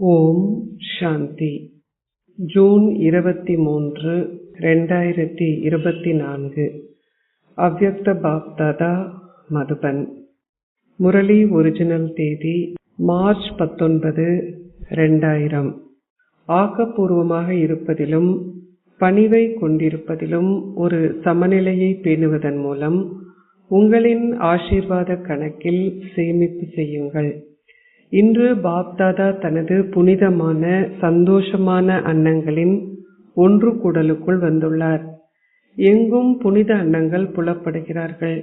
ஓம் சாந்தி. June 23, 2024. அவ்யக்த Bapdada, Madhuban. Murali original தேதி March 19, 2000. ஆக்கப்பூர்வமாக இருப்பதிலும் பணிவை கொண்டிருப்பதிலும் ஒரு சமநிலையை பேணுவதன் மூலம் உங்களின் ஆசீர்வாத கணக்கில் சேமிப்பு செய்யுங்கள். இன்று பாப்தாதா தனது புனிதமான சந்தோஷமான அன்னங்களின் ஒன்று கூடலுக்குள் வந்துள்ளார். எங்கும் புனித அன்னங்கள் புலப்படுகிறார்கள்.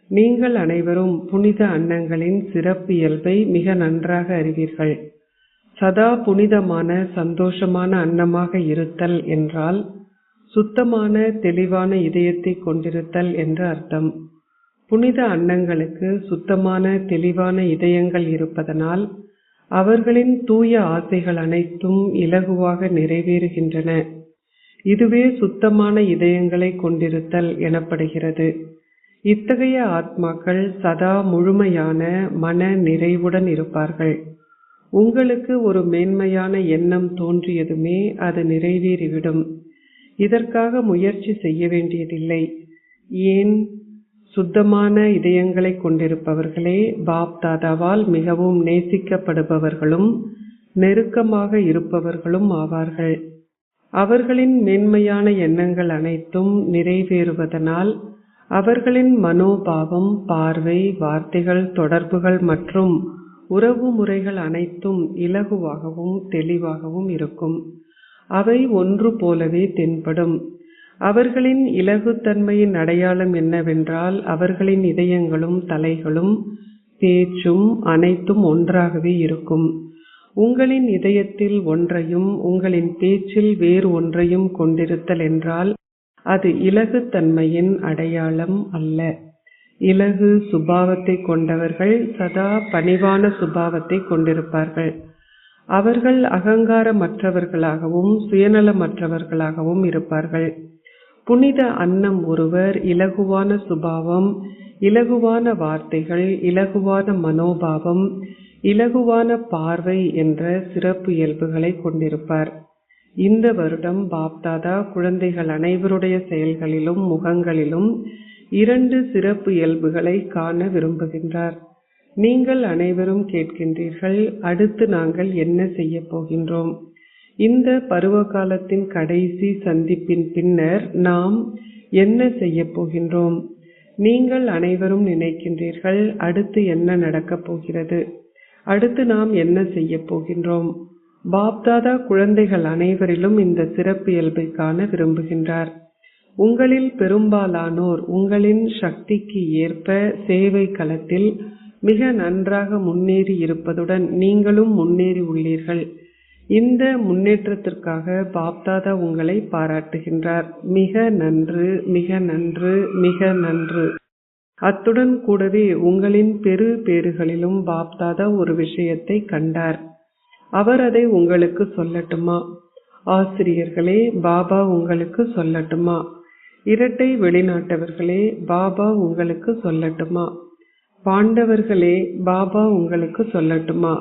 நீங்கள் அனைவரும் புனித அன்னங்களின் சிறப்பு இயல்பை மிக நன்றாக அறிவீர்கள். சதா புனிதமான சந்தோஷமான அன்னமாக இருத்தல் என்றால் சுத்தமான தெளிவான இதயத்தை கொண்டிருத்தல் என்று அர்த்தம். புனித அன்னங்களுக்கு சுத்தமான தெளிவான இதயங்கள் இருப்பதனால் அவர்களின் தூய ஆசைகள் அனைத்தும் இலகுவாக நிறைவேறுகின்றன. இதுவே சுத்தமான இதயங்களை கொண்டிருத்தல் எனப்படுகிறது. இத்தகைய ஆத்மாக்கள் சதா முழுமையான மன நிறைவுடன் இருப்பார்கள். உங்களுக்கு ஒரு மேன்மையான எண்ணம் தோன்றியதுமே அது நிறைவேறிவிடும். இதற்காக முயற்சி செய்ய வேண்டியதில்லை. ஏன்? சுத்தமான இதயங்களை கொண்டிருப்பவர்களே பாப்தாதாவால் மிகவும் நேசிக்கப்படுபவர்களும் நெருக்கமாக இருப்பவர்களும் ஆவார்கள். அவர்களின் மேன்மையான எண்ணங்கள் அனைத்தும் நிறைவேறுவதனால் அவர்களின் மனோபாவம், பார்வை, வார்த்தைகள், தொடர்புகள் மற்றும் உறவு முறைகள் அனைத்தும் இலகுவாகவும் தெளிவாகவும் இருக்கும். அவை ஒன்று போலவே தென்படும். அவர்களின் இலகுத்தன்மையின் அடையாளம் என்னவென்றால் அவர்களின் இதயங்களும் தலைகளும் பேச்சும் அனைத்தும் ஒன்றாகவே இருக்கும். உங்களின் இதயத்தில் ஒன்றையும் உங்களின் பேச்சில் வேறு ஒன்றையும் கொண்டிருத்தல் என்றால் அது இலகுத்தன்மையின் அடையாளம் அல்ல. இலகு சுபாவத்தை கொண்டவர்கள் சதா பணிவான சுபாவத்தை கொண்டிருப்பார்கள். அவர்கள் அகங்காரமற்றவர்களாகவும் சுயநலமற்றவர்களாகவும் இருப்பார்கள். புனித அன்னம் ஒருவர் இலகுவான சுபாவம், இலகுவான வார்த்தைகள், இலகுவான மனோபாவம், இலகுவான பார்வை என்ற சிறப்பு இயல்புகளை கொண்டிருப்பார். இந்த வருடம் பாப்தாதா குழந்தைகள் அனைவருடைய செயல்களிலும் முகங்களிலும் 2 சிறப்பு இயல்புகளை காண விரும்புகின்றார். நீங்கள் அனைவரும் கேட்கின்றீர்கள், அடுத்து நாங்கள் என்ன செய்ய போகின்றோம்? இந்த பருவ காலத்தின் கடைசி சந்திப்பின் பின்னர் நாம் என்ன செய்ய போகின்றோம்? நீங்கள் அனைவரும் நினைக்கின்றீர்கள், அடுத்து என்ன நடக்கப் போகிறது? அடுத்து நாம் என்ன செய்ய போகின்றோம்? பாப்தாதா குழந்தைகள் அனைவரிலும் இந்த சிறப்பு இயல்பை காண விரும்புகின்றார். உங்களில் பெரும்பாலானோர் உங்களின் சக்திக்கு ஏற்ப சேவை களத்தில் மிக நன்றாக முன்னேறி இருப்பதுடன் நீங்களும் முன்னேறி உள்ளீர்கள். இந்த முன்னேற்றத்திற்காக பாப்தாதா உங்களை பாராட்டுகின்றார். மிக நன்று, மிக நன்று, மிக நன்று. அத்துடன் கூடவே உங்களின் பெரு பேறுகளிலும் பாப்தாதா ஒரு விஷயத்தை கண்டார். அவர் அதை உங்களுக்கு சொல்லட்டுமா? ஆசிரியர்களே, பாபா உங்களுக்கு சொல்லட்டுமா? இரட்டை வெளிநாட்டவர்களே, பாபா உங்களுக்கு சொல்லட்டுமா? பாண்டவர்களே, பாபா உங்களுக்கு சொல்லட்டுமா?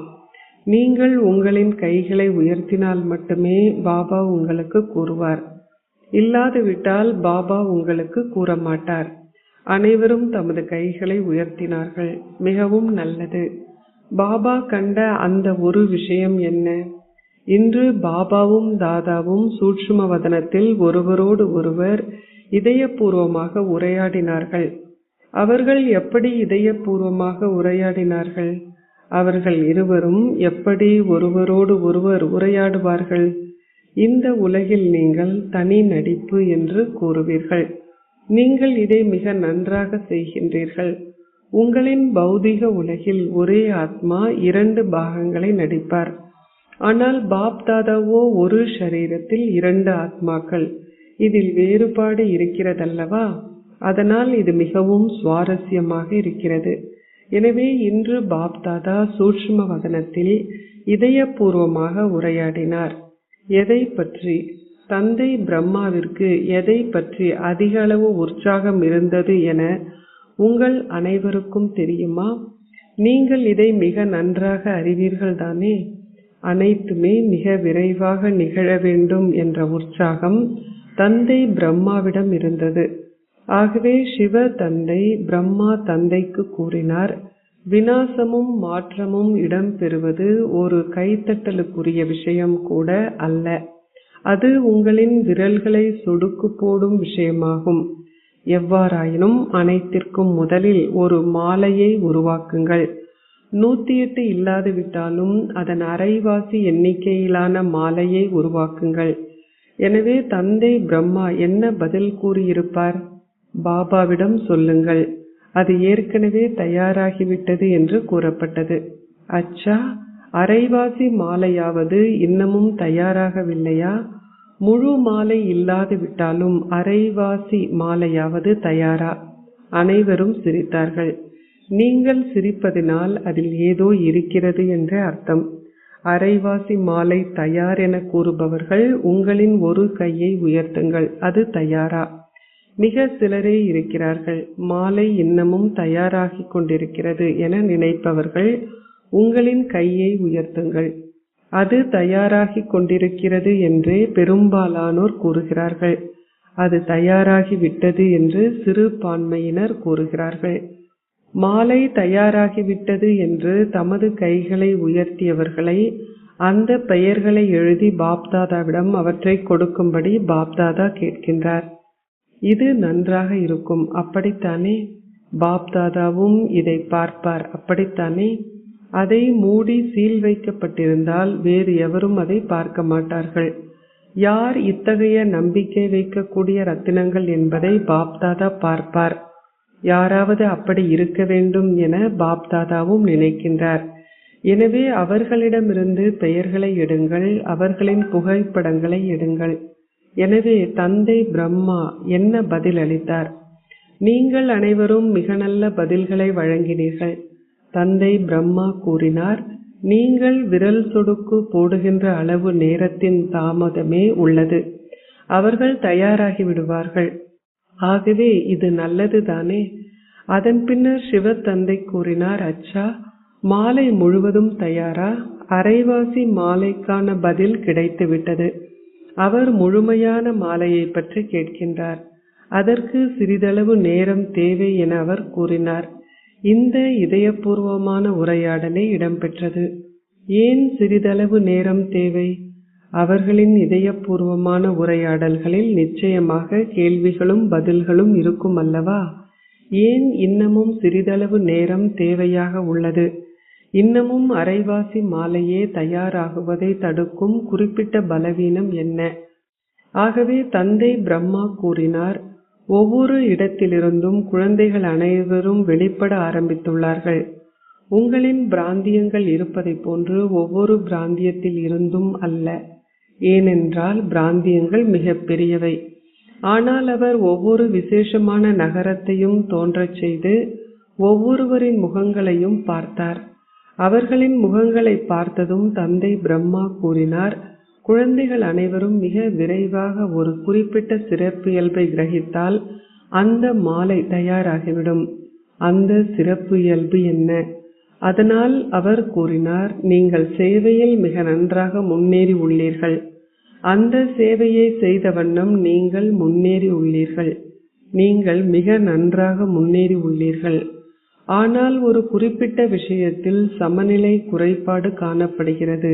நீங்கள் உங்களின் கைகளை உயர்த்தினால் மட்டுமே பாபா உங்களுக்கு கூறுவார். இல்லாதுவிட்டால் பாபா உங்களுக்கு கூற மாட்டார். அனைவரும் தமது கைகளை உயர்த்தினார்கள். மிகவும் நல்லது. பாபா கண்ட அந்த ஒரு விஷயம் என்ன? இன்று பாபாவும் தாதாவும் சூட்சும வதனத்தில் ஒருவரோடு ஒருவர் இதயபூர்வமாக உரையாடினார்கள். அவர்கள் எப்படி இதயபூர்வமாக உரையாடினார்கள்? அவர்கள் இருவரும் எப்படி ஒருவரோடு ஒருவர் உரையாடுவார்கள்? இந்த உலகில் நீங்கள் தனி நடிப்பு என்று கூறுவீர்கள். நீங்கள் இதை மிக நன்றாக செய்கின்றீர்கள். உங்களின் பௌதிக உலகில் ஒரே ஆத்மா 2 பாகங்களை நடிப்பார். ஆனால் பாப்தாதாவோ ஒரு ஷரீரத்தில் 2 ஆத்மாக்கள். இதில் வேறுபாடு இருக்கிறதல்லவா? அதனால் இது மிகவும் சுவாரஸ்யமாக இருக்கிறது. எனவே இன்று பாப்தாதா சூட்சும வதனத்தில் இதயபூர்வமாக உரையாடினார். எதை பற்றி? தந்தை பிரம்மாவிற்கு எதை பற்றி அதிக அளவு உற்சாகம் இருந்தது என உங்கள் அனைவருக்கும் தெரியுமா? நீங்கள் இதை மிக நன்றாக அறிவீர்கள் தானே? அனைத்துமே மிக விரைவாக நிகழ வேண்டும் என்ற உற்சாகம் தந்தை பிரம்மாவிடம் இருந்தது. ஆகவே சிவ தந்தை பிரம்மா தந்தைக்கு கூறினார், விநாசமும் மாற்றமும் இடம்பெறுவது ஒரு கைத்தட்டலுக்குரிய விஷயம் கூட அல்ல. அது உங்களின் விரல்களை சொடுக்கு போடும் விஷயமாகும். எவ்வாறாயினும் அனைத்திற்கும் முதலில் ஒரு மாலையை உருவாக்குங்கள். 108 இல்லாது விட்டாலும் அதன் அரைவாசி எண்ணிக்கையிலான மாலையை உருவாக்குங்கள். எனவே தந்தை பிரம்மா என்ன பதில் கூறியிருப்பார்? பாபாவிடம் சொல்லுங்கள், அது ஏற்கனவே தயாராகிவிட்டது என்று கூறப்பட்டது. அச்சா, அரைவாசி மாலையாவது இன்னமும் தயாராகவில்லையா? முழு மாலை இல்லாது விட்டாலும் அரைவாசி மாலையாவது தயாரா? அனைவரும் சிரித்தார்கள். நீங்கள் சிரிப்பதினால் அதில் ஏதோ இருக்கிறது என்று அர்த்தம். அரைவாசி மாலை தயார் என கூறுபவர்கள் உங்களின் ஒரு கையை உயர்த்துங்கள், அது தயாரா? மிக சிலரே இருக்கிறார்கள். மாலை இன்னமும் தயாராகி கொண்டிருக்கிறது என நினைப்பவர்கள் உங்களின் கையை உயர்த்துங்கள். அது தயாராகி கொண்டிருக்கிறது என்றே பெரும்பாலானோர் கூறுகிறார்கள். அது தயாராகி விட்டது என்று சிறுபான்மையினர் கூறுகிறார்கள். மாலை தயாராகிவிட்டது என்று தமது கைகளை உயர்த்தியவர்களை அந்த பெயர்களை எழுதி பாப்தாதாவிடம் அவற்றை கொடுக்கும்படி பாப்தாதா கேட்கின்றார். இது நன்றாக இருக்கும், அப்படித்தானே? பாப்தாதாவும் இதை பார்ப்பார், அப்படித்தானே? அதை மூடி சீல் வைக்கப்பட்டிருந்தால் வேறு எவரும் அதை பார்க்க மாட்டார்கள். யார் இத்தகைய நம்பிக்கை வைக்கக்கூடிய ரத்தினங்கள் என்பதை பாப்தாதா பார்ப்பார். யாராவது அப்படி இருக்க வேண்டும் என பாப்தாதாவும் நினைக்கின்றார். எனவே அவர்களிடமிருந்து பெயர்களை எடுங்கள், அவர்களின் புகைப்படங்களை எடுங்கள். எனவே தந்தை பிரம்மா என்ன பதில் அளித்தார்? நீங்கள் அனைவரும் மிக நல்ல பதில்களை வழங்கினீர்கள். தந்தை பிரம்மா கூறினார், நீங்கள் விரல் சொடுக்கு போடுகின்ற அளவு நேரத்தின் தாமதமே உள்ளது. அவர்கள் தயாராகி விடுவார்கள். ஆகவே இது நல்லது தானே? அதன் பின்னர் சிவ தந்தை கூறினார், அச்சா, மாலை முழுவதும் தயாரா? அரைவாசி மாலைக்கான பதில் கிடைத்துவிட்டது. அவர் முழுமையான மாலையை பற்றி கேட்கின்றார். அதற்கு சிறிதளவு நேரம் தேவை என அவர் கூறினார். இந்த இதயபூர்வமான உரையாடலே இடம்பெற்றது. ஏன் சிறிதளவு நேரம் தேவை? அவர்களின் இதயபூர்வமான உரையாடல்களில் நிச்சயமாக கேள்விகளும் பதில்களும் இருக்கும் அல்லவா? ஏன் இன்னமும் சிறிதளவு நேரம் தேவையாக உள்ளது? இன்னமும் அரைவாசி மாலையே தயாராகுவதை தடுக்கும் குறிப்பிட்ட பலவீனம் என்ன? ஆகவே தந்தை பிரம்மா கூறினார், ஒவ்வொரு இடத்திலிருந்தும் குழந்தைகள் அனைவரும் வெளிப்பட ஆரம்பித்துள்ளார்கள். உங்களின் பிராந்தியங்கள் இருப்பதை போன்று ஒவ்வொரு பிராந்தியத்தில் இருந்தும் அல்ல. ஏனென்றால் பிராந்தியங்கள் மிக பெரியவை. ஆனால் அவர் ஒவ்வொரு விசேஷமான நகரத்தையும் தோன்றச் செய்து ஒவ்வொருவரின் முகங்களையும் பார்த்தார். அவர்களின் முகங்களை பார்த்ததும் தந்தை பிரம்மா கூறினார், குழந்தைகள் அனைவரும் மிக விரைவாக ஒரு குறிப்பிட்ட சிறப்பியல்பை கிரகித்தால் அந்த மாலை தயாராகிவிடும். அந்த சிறப்பு இயல்பு என்ன? அதனால் அவர் கூறினார், நீங்கள் சேவையில் மிக நன்றாக முன்னேறி உள்ளீர்கள். அந்த சேவையை செய்த வண்ணம் நீங்கள் முன்னேறி உள்ளீர்கள். நீங்கள் மிக நன்றாக முன்னேறி உள்ளீர்கள். ஆனால் ஒரு குறிப்பிட்ட விஷயத்தில் சமநிலை குறைபாடு காணப்படுகிறது.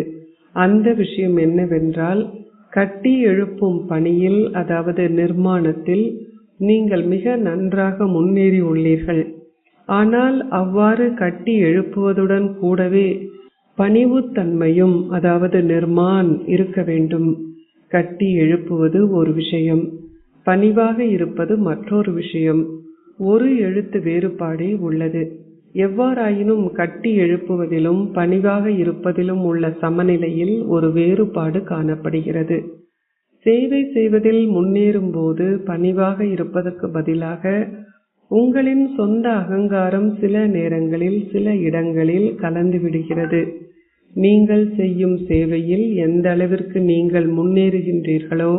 அந்த விஷயம் என்னவென்றால், கட்டி எழுப்பும் பணியில், அதாவது நிர்மாணத்தில் நீங்கள் மிக நன்றாக முன்னேறி உள்ளீர்கள். ஆனால் அவ்வாறு கட்டி எழுப்புவதுடன் கூடவே பணிவுத்தன்மையும், அதாவது நிர்மான் இருக்க வேண்டும். கட்டி எழுப்புவது ஒரு விஷயம், பணிவாக இருப்பது மற்றொரு விஷயம். ஒரு எழுத்து வேறுபாடே உள்ளது. எவ்வாறாயினும் கட்டி எழுப்புவதிலும் பணிவாக இருப்பதிலும் உள்ள சமநிலையில் ஒரு வேறுபாடு காணப்படுகிறது. சேவை செய்வதில் முன்னேறும் போது பணிவாக இருப்பதற்கு பதிலாக உங்களின் சொந்த அகங்காரம் சில நேரங்களில் சில இடங்களில் கலந்துவிடுகிறது. நீங்கள் செய்யும் சேவையில் எந்த அளவிற்கு நீங்கள் முன்னேறுகின்றீர்களோ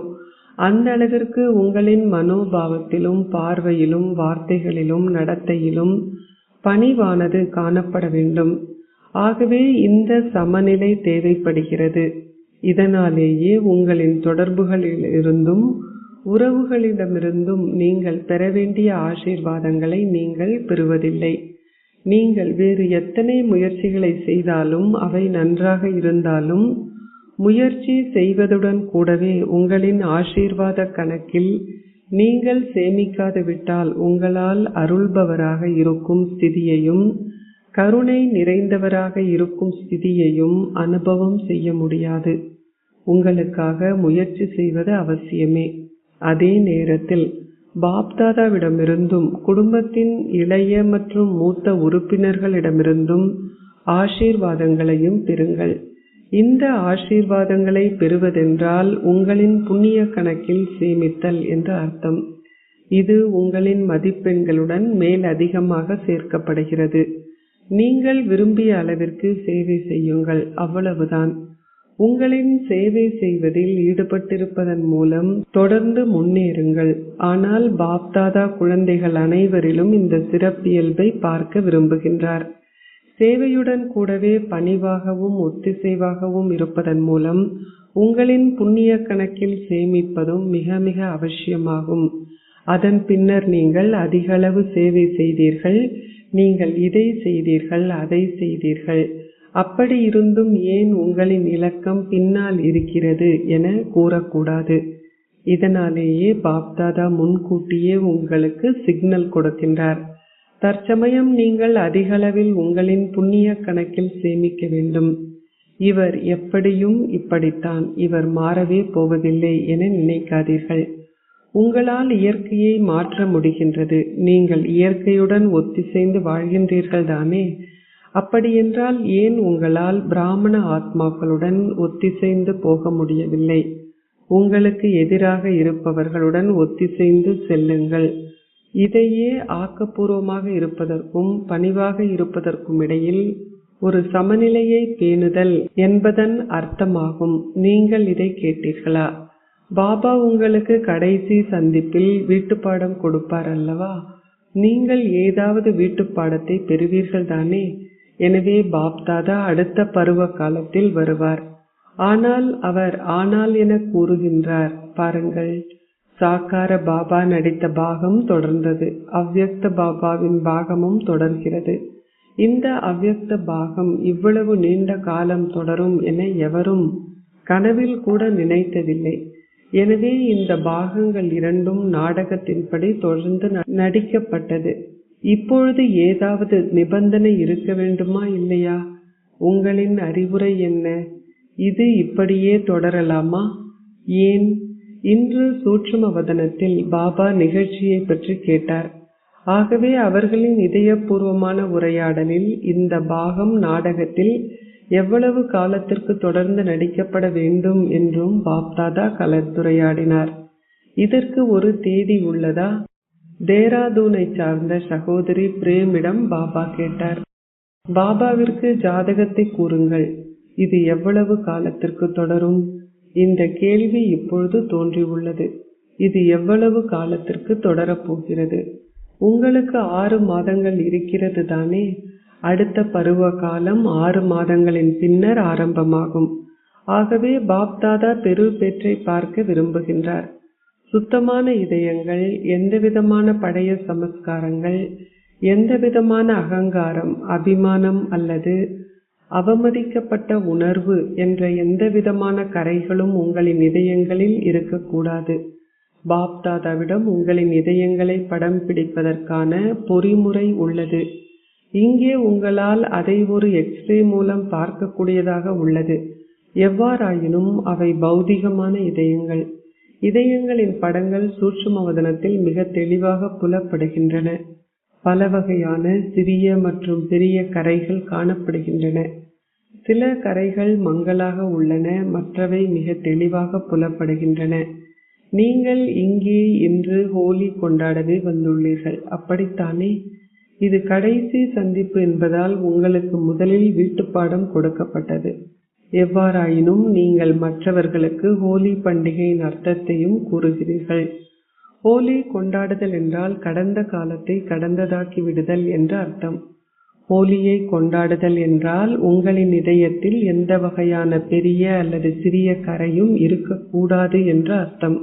அந்த அளவிற்கு உங்களின் மனோபாவத்திலும் பார்வையிலும் வார்த்தைகளிலும் நடத்தையிலும் பணிவானது காணப்பட வேண்டும். ஆகவே இந்த சமநிலை தேவைப்படுகிறது. இதனாலேயே உங்களின் தொடர்புகளிலிருந்தும் உறவுகளிடமிருந்தும் நீங்கள் பெற வேண்டிய ஆசீர்வாதங்களை நீங்கள் பெறுவதில்லை. நீங்கள் வேறு எத்தனை முயற்சிகளை செய்தாலும் அவை நன்றாக இருந்தாலும் முயற்சி செய்வதுடன் கூடவே உங்களின் ஆசீர்வாத கணக்கில் நீங்கள் சேமிக்காது விட்டால் உங்களால் அருள்பவராக இருக்கும் ஸ்திதியையும் கருணை நிறைந்தவராக இருக்கும் ஸ்திதியையும் அனுபவம் செய்ய முடியாது. உங்களுக்காக முயற்சி செய்வது அவசியமே. அதே நேரத்தில் பாப்தாதாவிடமிருந்தும் குடும்பத்தின் இளைய மற்றும் மூத்த உறுப்பினர்களிடமிருந்தும் ஆசீர்வாதங்களையும் பெறுங்கள். இந்த ஆசீர்வாதங்களை பெறுவதென்றால் உங்களின் புண்ணிய கணக்கில் சேமித்தல் என்று அர்த்தம். இது உங்களின் மதிப்பெண்களுடன் மேல் அதிகமாக சேர்க்கப்படுகிறது. நீங்கள் விரும்பிய அளவிற்கு சேவை செய்யுங்கள், அவ்வளவுதான். உங்களின் சேவை செய்வதில் ஈடுபட்டிருப்பதன் மூலம் தொடர்ந்து முன்னேறுங்கள். ஆனால் பாப்தாதா குழந்தைகள் அனைவரிலும் இந்த சிறப்பியல்பை பார்க்க விரும்புகின்றார். சேவையுடன் கூடவே பணிவாகவும் ஒத்திசைவாகவும் இருப்பதன் மூலம் உங்களின் புண்ணிய கணக்கில் சேமிப்பதும் மிக மிக அவசியமாகும். அதன் பின்னர் நீங்கள் அதிகளவு சேவை செய்தீர்கள், நீங்கள் இதை செய்தீர்கள், அதை செய்தீர்கள், அப்படி இருந்தும் ஏன் உங்களின் இலக்கம் பின்னால் இருக்கிறது என கூறக்கூடாது. இதனாலேயே பாப்தாதா முன்கூட்டியே உங்களுக்கு சிக்னல் கொடுக்கின்றார். தற்சமயம் நீங்கள் அதிகளவில் உங்களின் புண்ணிய கணக்கில் சேமிக்க வேண்டும். இவர் எப்படியும் இப்படித்தான், இவர் மாறவே போவதில்லை என நினைக்காதீர்கள். உங்களால் இயற்கையை மாற்ற முடிகின்றது. நீங்கள் இயற்கையுடன் ஒத்திசைந்து வாழ்கின்றீர்கள் தானே? அப்படியென்றால் ஏன் உங்களால் பிராமண ஆத்மாக்களுடன் ஒத்திசைந்து போக முடியவில்லை? உங்களுக்கு எதிராக இருப்பவர்களுடன் ஒத்திசைந்து செல்லுங்கள். இதையே ஆக்கப்பூர்வமாக இருப்பதற்கும் பணிவாக இருப்பதற்கும் இடையில் ஒரு சமநிலையை பேணுதல் என்பதன் அர்த்தமாகும். நீங்கள் இதை கேட்டீர்களா? பாபா உங்களுக்கு கடைசி சந்திப்பில் வீட்டுப்பாடம் கொடுப்பார் அல்லவா? நீங்கள் ஏதாவது வீட்டுப்பாடத்தை பெறுவீர்கள் தானே? எனவே பாப்தாதா அடுத்த பருவ காலத்தில் வருவார். ஆனால் அவர் ஆனால் என கூறுகின்றார். பாருங்கள், சாக்கார பாபா நடித்த பாகம் தொடர்ந்தது, அவ்யக்த பாபாவின் பாகமும் தொடர்கிறது. இந்த அவ்யக்த பாகம் இவ்வளவு நீண்ட காலம் தொடரும் என எவரும் கனவில் கூட நினைத்ததில்லை. எனவே இந்த பாகங்கள் இரண்டும் நாடகத்தின்படி தொடர்ந்து நடிக்கப்பட்டது. இப்பொழுது ஏதாவது நிபந்தனை இருக்க வேண்டுமா இல்லையா? உங்களின் அறிவுரை என்ன? இது இப்படியே தொடரலாமா? ஏன்? இன்று சூட்சும வதனத்தில் பாபா நிகழ்ச்சியை பற்றி கேட்டார். ஆகவே அவர்களின் இதயபூர்வமான உரையாடலில் இந்த பாகம் நாடகத்தில் எவ்வளவு காலத்திற்கு தொடர்ந்து நடிக்கப்பட வேண்டும் என்றும் பாப்தாதா கலந்துரையாடினார். இதற்கு ஒரு தேதி உள்ளதா? தேராதூனை சார்ந்த சகோதரி பிரேமிடம் பாபா கேட்டார். பாபாவிற்கு ஜாதகத்தை கூறுங்கள், இது எவ்வளவு காலத்திற்கு தொடரும்? இந்த கேள்வி இப்பொழுது தோன்றியுள்ளது. இது எவ்வளவு காலத்திற்கு தொடரப்போகிறது? உங்களுக்கு 6 மாதங்கள் இருக்கிறது தானே? அடுத்த பருவ காலம் 6 மாதங்களின் பின்னர் ஆரம்பமாகும். ஆகவே பாப்தாதா பெரு பேற்றை பார்க்க விரும்புகின்றார். சுத்தமான இதயங்கள், எந்தவிதமான பழைய சமஸ்காரங்கள், எந்தவிதமான அகங்காரம், அபிமானம் அல்லது அவமதிக்கப்பட்ட உணர்வு என்ற எந்தவிதமான கரைகளும் உங்களின் இதயங்களில் இருக்கக்கூடாது. பாப்தாதாவிடம் உங்களின் இதயங்களை படம் பிடிப்பதற்கான பொறிமுறை உள்ளது. இங்கே உங்களால் அதை ஒரு எக்ஸ்ரே மூலம் பார்க்கக்கூடியதாக உள்ளது. எவ்வாறாயினும் அவை பௌதிகமான இதயங்கள். இதயங்களின் படங்கள் சூட்சும வதனத்தில் மிக தெளிவாக புலப்படுகின்றன. பல வகையான சிறிய மற்றும் பெரிய கரைகள் காணப்படுகின்றன. சில கரைகள் மங்கலாக உள்ளன, மற்றவை மிக தெளிவாக புலப்படுகின்றன. நீங்கள் இங்கே இன்று ஹோலி கொண்டாடவே வந்துள்ளீர்கள், அப்படித்தானே? இது கடைசி சந்திப்பு என்பதால் உங்களுக்கு முதலில் வீட்டுப்பாடம் கொடுக்கப்பட்டது. எவ்வாறாயினும் நீங்கள் மற்றவர்களுக்கு ஹோலி பண்டிகையின் அர்த்தத்தையும் கூறுகிறீர்கள். ஹோலி கொண்டாடுதல் என்றால் கடந்த காலத்தை கடந்ததாக்கி விடுதல் என்று அர்த்தம். ஹோலியை கொண்டாடுதல் என்றால் உங்களின் இதயத்தில் எந்த வகையான பெரிய அல்லது சிறிய கரையும் இருக்கக்கூடாது என்று அர்த்தம்.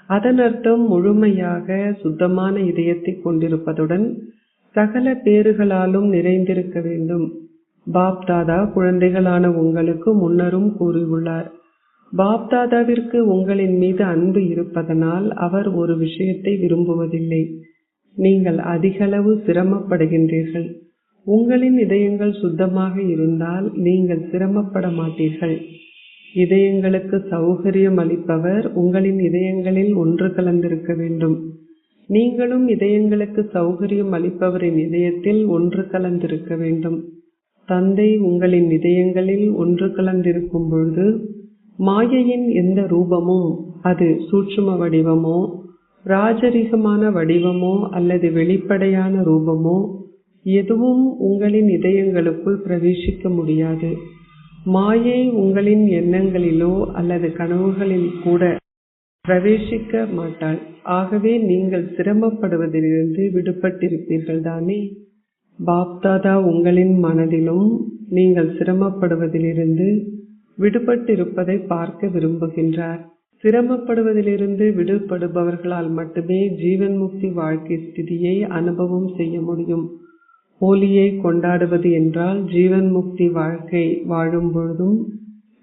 அதன் அர்த்தம் முழுமையாக சுத்தமான இதயத்தை கொண்டிருப்பதுடன் சகல பேறுகளாலும் நிறைந்திருக்க வேண்டும். பாப்தாதா குழந்தைகளான உங்களுக்கு முன்னரும் கூறியுள்ளார். பாப்தாதாவிற்கு உங்களின் மீது அன்பு இருப்பதனால் அவர் ஒரு விஷயத்தை விரும்புவதில்லை. நீங்கள் அதிகளவு சிரமப்படுகின்றீர்கள். உங்களின் இதயங்கள் சுத்தமாக இருந்தால் நீங்கள் சிரமப்பட மாட்டீர்கள். இதயங்களுக்கு சௌகரியம் அளிப்பவர் உங்களின் இதயங்களில் ஒன்று கலந்திருக்க வேண்டும். நீங்களும் இதயங்களுக்கு சௌகரியம் அளிப்பவரின் இதயத்தில் ஒன்று கலந்திருக்க வேண்டும். தந்தை உங்களின் இதயங்களில் ஒன்று கலந்திருக்கும் பொழுது மாயையின் எந்த ரூபமும், அது சூட்சும வடிவமோ ராஜரிகமான வடிவமோ அல்லது வெளிப்படையான ரூபமோ எதுவும் உங்களின் இதயங்களுக்குள் பிரவேசிக்க முடியாது. மாயை உங்களின் எண்ணங்களிலோ அல்லது கனவுகளில் கூட பிரவேசிக்க மாட்டாள். ஆகவே நீங்கள் சிரமப்படுவதிலிருந்து விடுபட்டிருப்பீர்கள் தானே? பாப்தாதா உங்களின் மனதிலும் நீங்கள் சிரமப்படுவதிலிருந்து விடுபட்டிருப்பதை பார்க்க விரும்புகின்றார். சிரமப்படுவதிலிருந்து விடுபடுபவர்களால் மட்டுமே ஜீவன் முக்தி வாழ்க்கை ஸ்திதியை அனுபவம் செய்ய முடியும். ஹோலியை கொண்டாடுவது என்றால் ஜீவன் முக்தி வாழ்க்கை வாழும் பொழுதும்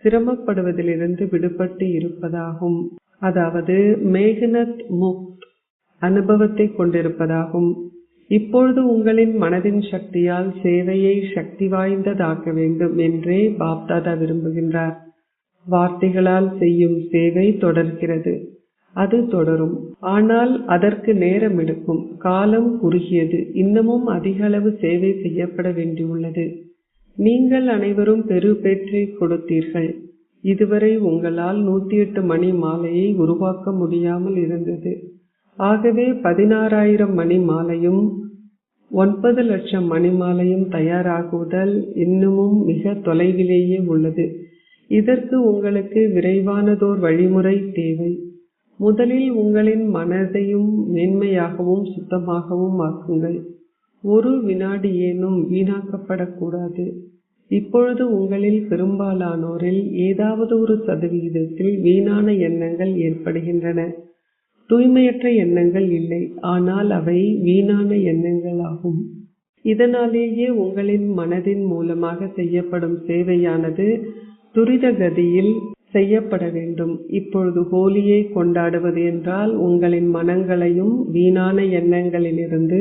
சிரமப்படுவதிலிருந்து விடுபட்டு இருப்பதாகும். அதாவது மேகனத் முக்த் அனுபவத்தை கொண்டிருப்பதாகும். இப்பொழுது உங்களின் மனதின் சக்தியால் சேவையை சக்தி வாய்ந்ததாக்க வேண்டும் என்றே பாப்தாதா விரும்புகின்றார். வார்த்தைகளால் செய்யும் சேவை தொடர்கிறது, அது தொடரும். ஆனால் அதற்கு நேரம் எடுக்கும். காலம் குறுகியது. இன்னமும் அதிக அளவு சேவை செய்யப்பட வேண்டியுள்ளது. நீங்கள் அனைவரும் பெறுபேற்றை கொடுத்தீர்கள். இதுவரை உங்களால் 108 மணி மாலையை உருவாக்க முடியாமல் இருந்தது. ஆகவே 16,000 மணி மாலையும் 9 லட்சம் மணி மாலையும் தயாராகுதல் இன்னமும் மிக தொலைவிலேயே உள்ளது. இதற்கு உங்களுக்கு விரைவானதோர் வழிமுறை தேவை. முதலில் உங்களின் மனதையும் மேன்மையாகவும் சுத்தமாகவும் ஆக்குங்கள். ஒரு வினாடியேனும் வீணாக்கப்படக்கூடாது. இப்பொழுது உங்களில் பெரும்பாலானோரில் ஏதாவது ஒரு சதவிகிதத்தில் வீணான எண்ணங்கள் ஏற்படுகின்றன. தூய்மையற்ற எண்ணங்கள் இல்லை, ஆனால் அவை வீணான எண்ணங்கள் ஆகும். இதனாலேயே உங்களின் மனதின் மூலமாக செய்யப்படும் சேவையானது துரித கதியில் செய்யப்பட வேண்டும். இப்பொழுது ஹோலியை கொண்டாடுவது என்றால் உங்களின் மனங்களையும் வீணான எண்ணங்களிலிருந்து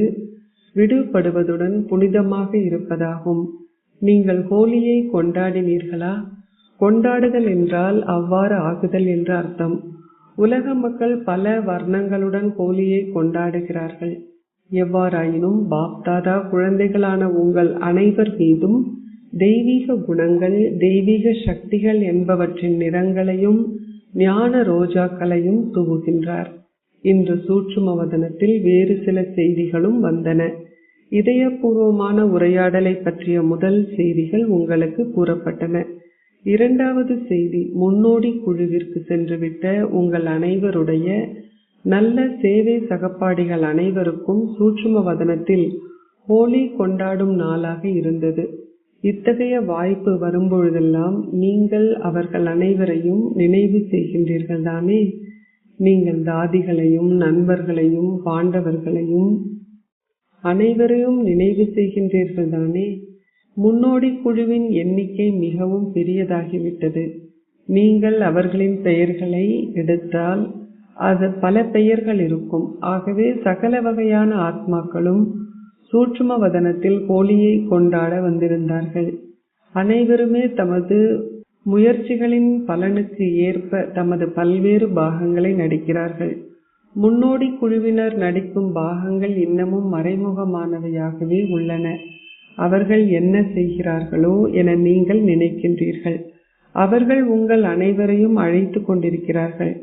விடுபடுவதுடன் புனிதமாக இருப்பதாகும். நீங்கள் ஹோலியை கொண்டாடினீர்களா? கொண்டாடுதல் என்றால் அவ்வாறு ஆகுதல் என்று அர்த்தம். உலக மக்கள் பல வர்ணங்களுடன் ஹோலியை கொண்டாடுகிறார்கள். எவ்வாறாயினும் பாப்தாதா குழந்தைகளான உங்கள் அனைவர் மீதும் தெய்வீக குணங்கள், தெய்வீக சக்திகள் என்பவற்றின் நிறங்களையும் ஞான ரோஜாக்களையும் தூவுகின்றார். இன்று சூட்சும வதனத்தில் வேறு சில செய்திகளும் வந்தன. இதயபூர்வமான உரையாடலை பற்றிய முதல் செய்திகள் உங்களுக்கு கூறப்பட்டன. இரண்டாவது செய்தி முன்னோடி குழுவிற்கு சென்றுவிட்ட உங்கள் அனைவருடைய நல்ல சேவை சகப்பாடிகள் அனைவருக்கும் சூட்சும வதனத்தில் ஹோலி கொண்டாடும் நாளாக இருந்தது. இத்தகைய வாய்ப்பு வரும்பொழுதெல்லாம் நீங்கள் அவர்கள் அனைவரையும் நினைவு செய்கின்றீர்கள் தானே? நீங்கள் தாதிகளையும் நண்பர்களையும் பாண்டவர்களையும் அனைவரையும் நினைவு செய்கின்றீர்கள் தானே? முன்னோடி குழுவின் எண்ணிக்கை மிகவும் பெரியதாகிவிட்டது. நீங்கள் அவர்களின் பெயர்களை எடுத்தால் அது பல பெயர்கள் இருக்கும். ஆகவே சகல வகையான ஆத்மாக்களும் சூட்சும வதனத்தில் ஹோலியை கொண்டாட வந்திருந்தார்கள். அனைவருமே தமது முயற்சிகளின் பலனுக்கு ஏற்ப தமது பல்வேறு பாகங்களை நடிக்கிறார்கள். முன்னோடி குழுவினர் நடிக்கும் பாகங்கள் இன்னமும் மறைமுகமானவையாகவே உள்ளன. அவர்கள் என்ன செய்கிறார்களோ என நீங்கள் நினைக்கின்றீர்கள். அவர்கள் உங்கள் அனைவரையும் அழைத்து கொண்டிருக்கிறார்கள்.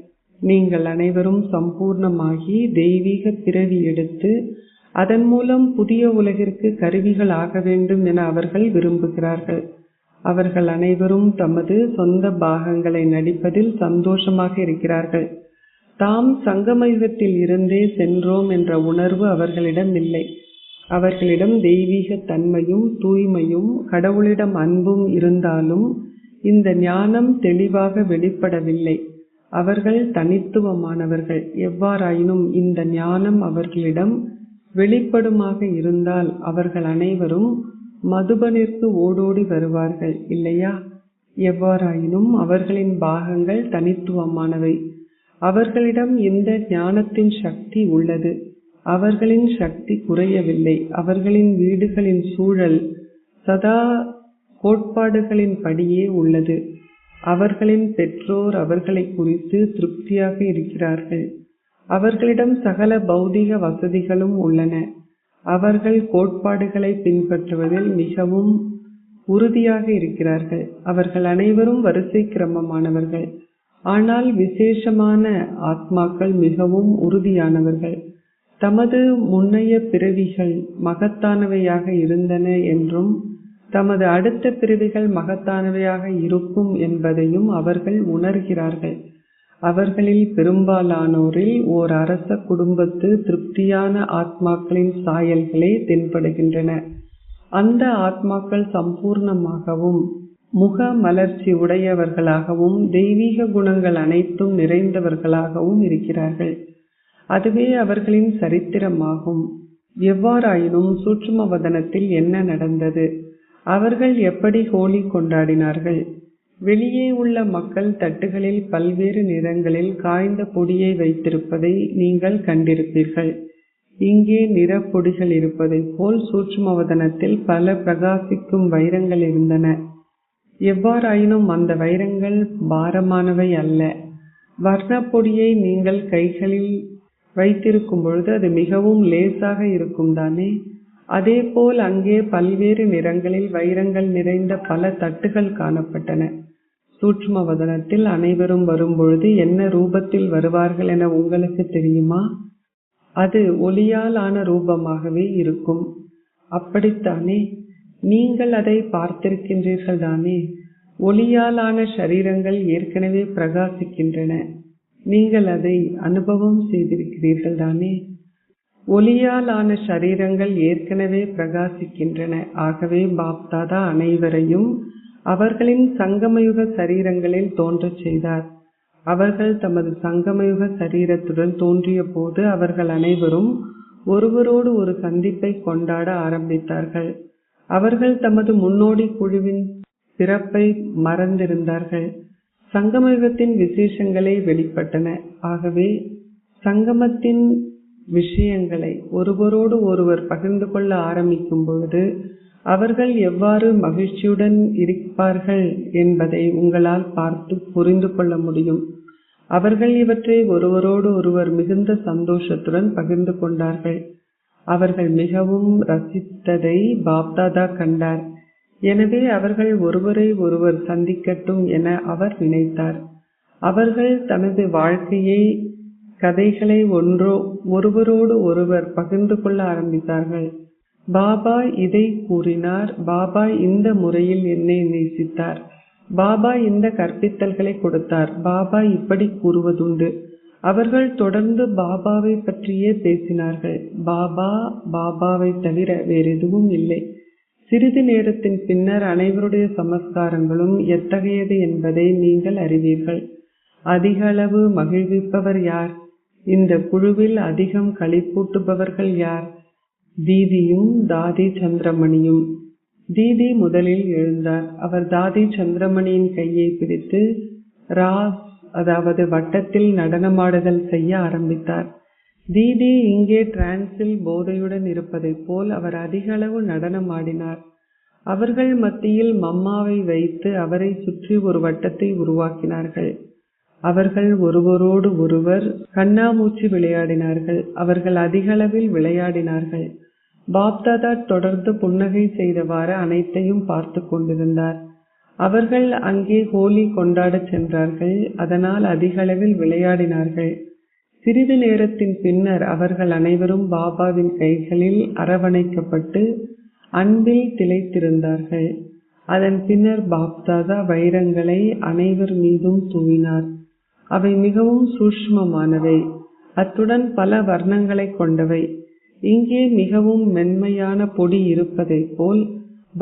நீங்கள் அனைவரும் சம்பூர்ணமாகி தெய்வீக பிறவி எடுத்து அதன் மூலம் புதிய உலகிற்கு கருவிகள் ஆக வேண்டும் என அவர்கள் விரும்புகிறார்கள். அவர்கள் அனைவரும் தமது சொந்த பாகங்களை நடிப்பதில் சந்தோஷமாக இருக்கிறார்கள். தாம் சங்கமயுகத்தில் இருந்தே சென்றோம் என்ற உணர்வு அவர்களிடம் இல்லை. அவர்களிடம் தெய்வீக தன்மையும் தூய்மையும் கடவுளிடம் அன்பும் இருந்தாலும் இந்த ஞானம் தெளிவாக வெளிப்படவில்லை. அவர்கள் தனித்துவமானவர்கள். எவ்வாறாயினும் இந்த ஞானம் அவர்களிடம் வெளிப்படுமாக இருந்தால் அவர்கள் அனைவரும் மதுபனிற்கு ஓடோடி வருவார்கள், இல்லையா? எவ்வாறாயினும் அவர்களின் பாகங்கள் தனித்துவமானவை. அவர்களிடம் இந்த ஞானத்தின் சக்தி உள்ளது. அவர்களின் சக்தி குறையவில்லை. அவர்களின் வீடுகளின் சூழல் சதா கோட்பாடுகளின் படியே உள்ளது. அவர்களின் பெற்றோர் அவர்களை குறித்து திருப்தியாக இருக்கிறார்கள். அவர்களிடம் சகல பௌதிக வசதிகளும் உள்ளன. அவர்கள் கோட்பாடுகளை பின்பற்றுவதில் மிகவும் உறுதியாக இருக்கிறார்கள். அவர்கள் அனைவரும் வரிசை கிரமமானவர்கள். ஆனால் விசேஷமான ஆத்மாக்கள் மிகவும் உறுதியானவர்கள். தமது முன்னைய பிறவிகள் மகத்தானவையாக இருந்தன என்றும் தமது அடுத்த பிறவிகள் மகத்தானவையாக இருக்கும் என்பதையும் அவர்கள் உணர்கிறார்கள். அவர்களில் பெரும்பாலானோரில் ஓர் அரச குடும்பத்து திருப்தியான ஆத்மாக்களின் சாயல்களே தென்படுகின்றன. அந்த ஆத்மாக்கள் சம்பூர்ணமாகவும் முக மலர்ச்சி உடையவர்களாகவும் தெய்வீக குணங்கள் அனைத்தும் நிறைந்தவர்களாகவும் இருக்கிறார்கள். அதுவே அவர்களின் சரித்திரமாகும். எவ்வாறாயினும் சூட்சுமவதனத்தில் என்ன நடந்தது? அவர்கள் எப்படி ஹோலி கொண்டாடினார்கள்? வெளியே உள்ள மக்கள் தட்டுகளில் பல்வேறு நிறங்களில் காய்ந்த பொடியை வைத்திருப்பதை நீங்கள் கண்டிருப்பீர்கள். இங்கே நிறப்பொடிகள் இருப்பதை போல் சூட்சுமவதனத்தில் பல பிரகாசிக்கும் வைரங்கள் இருந்தன. எவ்வாறாயினும் அந்த வைரங்கள் பாரமானவை அல்ல. வர்ணப்பொடியை நீங்கள் கைகளில் வைத்திருக்கும் பொழுது அது மிகவும் லேசாக இருக்கும் தானே? அதேபோல் அங்கே பல்வேறு நிறங்களில் வைரங்கள் நிறைந்த பல தட்டுகள் காணப்பட்டன. சூட்சுமவதனத்தில் அனைவரும் வரும்பொழுது என்ன ரூபத்தில் வருவார்கள் என உங்களுக்கு தெரியுமா? அது ஒளியால் ஆன ரூபமாகவே இருக்கும். அப்படித்தானே? நீங்கள் அதை பார்த்திருக்கின்றீர்கள் தானே? ஒளியாலான சரீரங்கள் ஏற்கனவே பிரகாசிக்கின்றன. நீங்கள் அதை அனுபவம் செய்திருக்கிறீர்கள் தானே? ஒளியாலான சரீரங்கள் ஏற்கனவே பிரகாசிக்கின்றன. ஆகவே பாப்தாதா அனைவரையும் அவர்களின் சங்கமயுக சரீரங்களில் தோன்றச் செய்தார். அவர்கள் தமது சங்கமயுக சரீரத்துடன் தோன்றிய போது அவர்கள் அனைவரும் ஒருவரோடு ஒரு சந்திப்பை கொண்டாட ஆரம்பித்தார்கள். அவர்கள் தமது முன்னோடி குழுவின் பிறப்பை மறந்திருந்தார்கள். சங்கமயுகத்தின் விசேஷங்களே வெளிப்பட்டன. ஆகவே சங்கமத்தின் விஷயங்களை ஒருவரோடு ஒருவர் பகிர்ந்து கொள்ள ஆரம்பிக்கும் பொழுது அவர்கள் எவ்வாறு மகிழ்ச்சியுடன் இருப்பார்கள் என்பதை உங்களால் பார்த்து புரிந்து கொள்ள முடியும். அவர்கள் இவற்றை ஒருவரோடு ஒருவர் மிகுந்த சந்தோஷத்துடன் பகிர்ந்து கொண்டார்கள். அவர்கள் மிகவும் ரசித்ததை பாப்தாதா கண்டார். எனவே அவர்கள் ஒருவரை ஒருவர் சந்திக்கட்டும் என அவர் நினைத்தார். அவர்கள் தனது வாழ்க்கையை கதைகளை ஒருவரோடு ஒருவர் பகிர்ந்து கொள்ள ஆரம்பித்தார்கள். பாபா இதை கூறினார். பாபா இந்த முறையில் என்னை நேசித்தார். பாபா இந்த கற்பித்தல்களை கொடுத்தார். பாபா இப்படி கூறுவதுண்டு. அவர்கள் தொடர்ந்து பாபாவை பற்றியே பேசினார்கள். பாபா, பாபாவை தவிர வேறெதுவும் இல்லை. சிறிது நேரத்தின் பின்னர் அனைவருடைய சமஸ்காரங்களும் எத்தகையது என்பதை நீங்கள் அறிவீர்கள். அதிக அளவு மகிழ்விப்பவர் யார்? இந்த குழுவில் அதிகம் களிப்பூட்டுபவர்கள் யார்? தீதியும் தாதி சந்திரமணியும். தீதி முதலில் எழுந்தார். அவர் தாதி சந்திரமணியின் கையை பிடித்து ராஸ், அதாவது வட்டத்தில் நடனமாடுதல் செய்ய ஆரம்பித்தார். தீதி இங்கே டிரான்ஸில் போதையுடன் இருப்பதைப் போல் அவர் அதிக அளவு நடனமாடினார். அவர்கள் மத்தியில் மம்மாவை வைத்து அவரை சுற்றி ஒரு வட்டத்தை உருவாக்கினார்கள். அவர்கள் ஒருவரோடு ஒருவர் கண்ணாமூச்சி விளையாடினார்கள். அவர்கள் அதிக அளவில் விளையாடினார்கள். பாப்தாதா தொடர்ந்து புன்னகை செய்தவாறு அனைத்தையும் பார்த்து கொண்டிருந்தார். அவர்கள் அங்கே ஹோலி கொண்டாடச் சென்றார்கள். அதனால் அதிக அளவில் விளையாடினார்கள். சிறிது நேரத்தின் பின்னர் அவர்கள் அனைவரும் பாபாவின் கைகளில் அரவணைக்கப்பட்டு அன்பில் திளைத்திருந்தார்கள். அதன் பின்னர் பாப்தாதா வைரங்களை அனைவர் மீதும் தூவினார். அவை மிகவும் சூஷ்மமானவை, அத்துடன் பல வர்ணங்களை கொண்டவை. இங்கே மிகவும் மென்மையான பொடி இருப்பதைப் போல்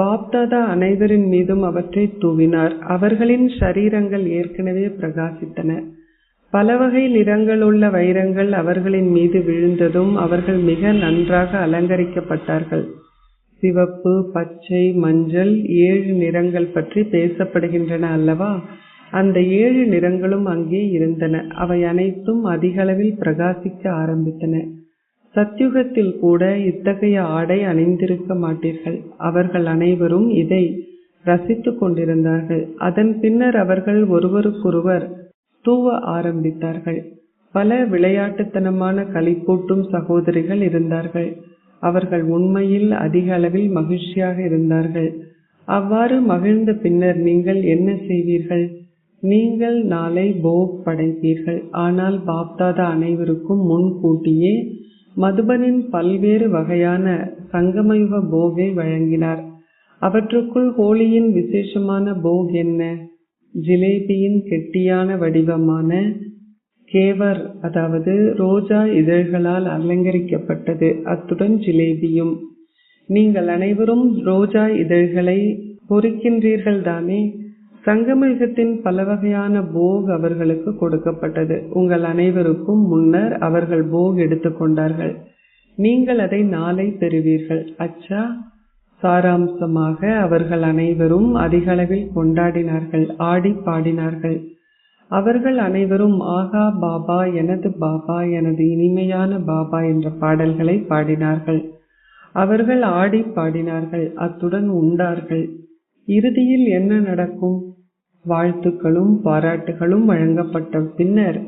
பாப்தாதா அனைவரின் மீதும் அவற்றை தூவினார். அவர்களின் ஷரீரங்கள் ஏற்கனவே பிரகாசித்தன. பலவகை நிறங்களுள்ள வைரங்கள் அவர்களின் மீது விழுந்ததும் அவர்கள் மிக நன்றாக அலங்கரிக்கப்பட்டார்கள். சிவப்பு, பச்சை, மஞ்சள் 7 நிறங்கள் பற்றி பேசப்படுகின்றன அல்லவா? அந்த 7 நிறங்களும் அங்கே இருந்தன. அவை அனைத்தும் அதிகளவில் பிரகாசிக்க ஆரம்பித்தன. சத்யுகத்தில் கூட இத்தகைய ஆடை அணிந்திருக்க மாட்டீர்கள். அவர்கள் அனைவரும் இதை ரசித்துக் கொண்டிருந்தார்கள். அதன் பின்னர் அவர்கள் ஒருவருக்கொருவர் தூவ ஆரம்பித்தார்கள். பல விளையாட்டுத்தனமான களிப்பூட்டும் சகோதரிகள் இருந்தார்கள். அவர்கள் உண்மையில் அதிக அளவில் மகிழ்ச்சியாக இருந்தார்கள். அவ்வாறு மகிழ்ந்த பின்னர் நீங்கள் என்ன செய்வீர்கள்? நீங்கள் நாளை போக் படைப்பீர்கள். ஆனால் பாப்தாதா அனைவருக்கும் முன்கூட்டியே மதுபனின் பல்வேறு வகையான சங்கமயுக போகை வழங்கினார். அவற்றுக்குள் ஹோலியின் விசேஷமான போக் என்ன? ஜிலேபியின் கெட்டியான வடிவமான கேவர், அதாவது ரோஜா இதழ்களால் அலங்கரிக்கப்பட்டது. அத்துடன் ஜிலேபியும். நீங்கள் அனைவரும் ரோஜா இதழ்களை பொறிக்கின்றீர்கள் தானே? சங்கமயுகத்தின் பல வகையான போக் அவர்களுக்கு கொடுக்கப்பட்டது. உங்கள் அனைவருக்கும் முன்னர் அவர்கள் போக் எடுத்துக்கொண்டார்கள். நீங்கள் அதை நாளை பெறுவீர்கள். அச்சா, சாராம்சமாக அவர்கள் அனைவரும் அதிகளவில் கொண்டாடினார்கள், ஆடி பாடினார்கள். அவர்கள் அனைவரும் ஆகா பாபா, எனது பாபா, எனது இனிமையான பாபா என்ற பாடல்களை பாடினார்கள். அவர்கள் ஆடி பாடினார்கள், அத்துடன் உண்டார்கள். இறுதியில் என்ன நடக்கும்? வாழ்த்துக்களும் பாராட்டுகளும் வழங்கப்பட்ட பின்னர்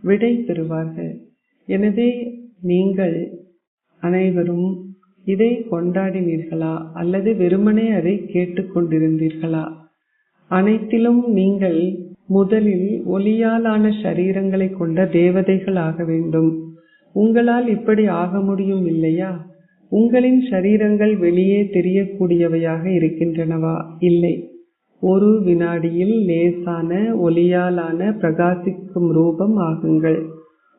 விடை பெறுவார்கள். எனவே நீங்கள் அனைவரும் இதை கொண்டாடினீர்களா அல்லது வெறுமனே அதை கேட்டுக்கொண்டிருந்தீர்களா? அனைத்திலும் நீங்கள் முதலில் ஒளியாலான ஷரீரங்களை கொண்ட தேவதைகள் ஆக வேண்டும். உங்களால் இப்படி ஆக முடியும் இல்லையா? உங்களின் ஷரீரங்கள் வெளியே தெரியக்கூடியவையாக இருக்கின்றனவா? இல்லை. ஒரு வினாடியில் லேசான ஒளியாலான பிரகாசிக்கும் ரூபம் ஆகுங்கள்.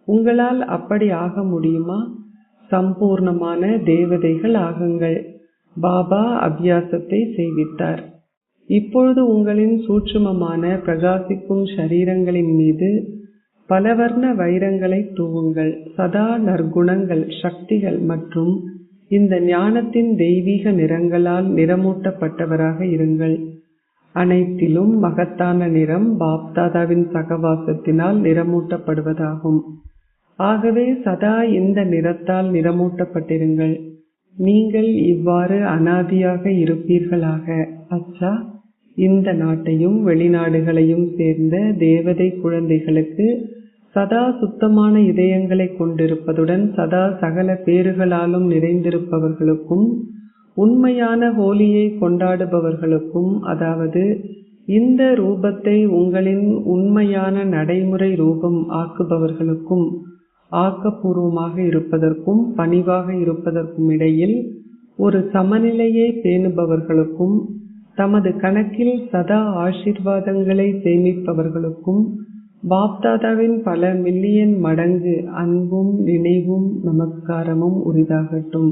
உங்களால் அப்படி ஆக முடியுமா? சம்பூர்ணமான தேவதைகள் ஆகுங்கள். பாபா அபியாசத்தை செய்வித்தார். இப்பொழுது உங்களின் சூட்சுமமான பிரகாசிக்கும் ஷரீரங்களின் மீது பலவர்ண வைரங்களை தூவுங்கள். சதா நற்குணங்கள், சக்திகள் மற்றும் இந்த ஞானத்தின் தெய்வீக நிறங்களால் நிறமூட்டப்பட்டவராக இருங்கள். அனைத்திலும் மகத்தான நிறம் பாப்தாதாவின் சகவாசத்தினால் நிறமூட்டப்படுவதாகும். ஆகவே சதா இந்த நிறத்தால் நிறமூட்டப்பட்டிருங்கள். நீங்கள் இவ்வாறு அனாதியாக இருப்பீர்களாக. அச்சா, இந்த நாட்டையும் வெளிநாடுகளையும் சேர்ந்த தேவதை குழந்தைகளுக்கு சதா சுத்தமான இதயங்களை கொண்டிருப்பதுடன் சதா சகல பேறுகளாலும் நிறைந்திருப்பவர்களுக்கும் உண்மையான ஹோலியை கொண்டாடுபவர்களுக்கும், அதாவது இந்த ரூபத்தை உங்களின் உண்மையான நடைமுறை ரூபம் ஆக்குபவர்களுக்கும், ஆக்கப்பூர்வமாக இருப்பதற்கும் பணிவாக இருப்பதற்கும் இடையில் ஒரு சமநிலையை பேணுபவர்களுக்கும், தமது கணக்கில் சதா ஆசீர்வாதங்களை சேமிப்பவர்களுக்கும் பாப்தாதாவின் பல மில்லியன் மடங்கு அன்பும் நினைவும் நமஸ்காரமும் உரிதாகட்டும்.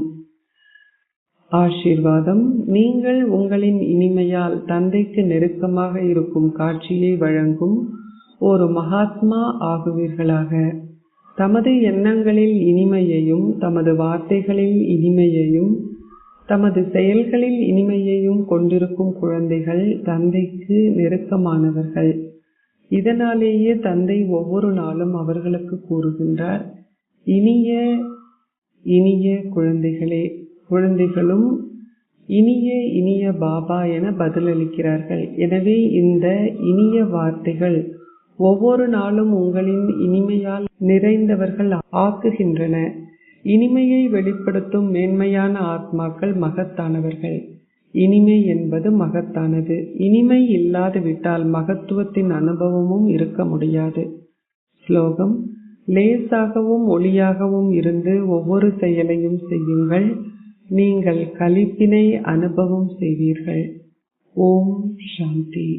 ஆசீர்வாதம். நீங்கள் உங்களின் இனிமையால் தந்தைக்கு நெருக்கமாக இருக்கும் காட்சியை வழங்கும் ஒரு மகாத்மா ஆகுவீர்களாக. தமது எண்ணங்களில் இனிமையையும் தமது வார்த்தைகளில் இனிமையையும் தமது செயல்களில் இனிமையையும் கொண்டிருக்கும் குழந்தைகள் தந்தைக்கு நெருக்கமானவர்கள். இதனாலேயே தந்தை ஒவ்வொரு நாளும் அவர்களுக்கு கூறுகின்றார், இனிய இனிய குழந்தைகளே. குழந்தைகளும் இனிய இனிய பாபா என பதிலளிக்கிறார்கள். எனவே இந்த இனிய வார்த்தைகள் ஒவ்வொரு நாளும் உங்களின் இனிமையால் நிறைந்தவர்கள் ஆக்குகின்றன. இனிமையை வெளிப்படுத்தும் மேன்மையான ஆத்மாக்கள் மகத்தானவர்கள். இனிமை என்பது மகத்தானது. இனிமை இல்லாது விட்டால் மகத்துவத்தின் அனுபவமும் இருக்க முடியாது. ஸ்லோகம். லேசாகவும் ஒளியாகவும் இருந்து ஒவ்வொரு செயலையும் செய்யுங்கள். நீங்கள் களிப்பினை அனுபவம் செய்வீர்கள். ஓம் சாந்தி.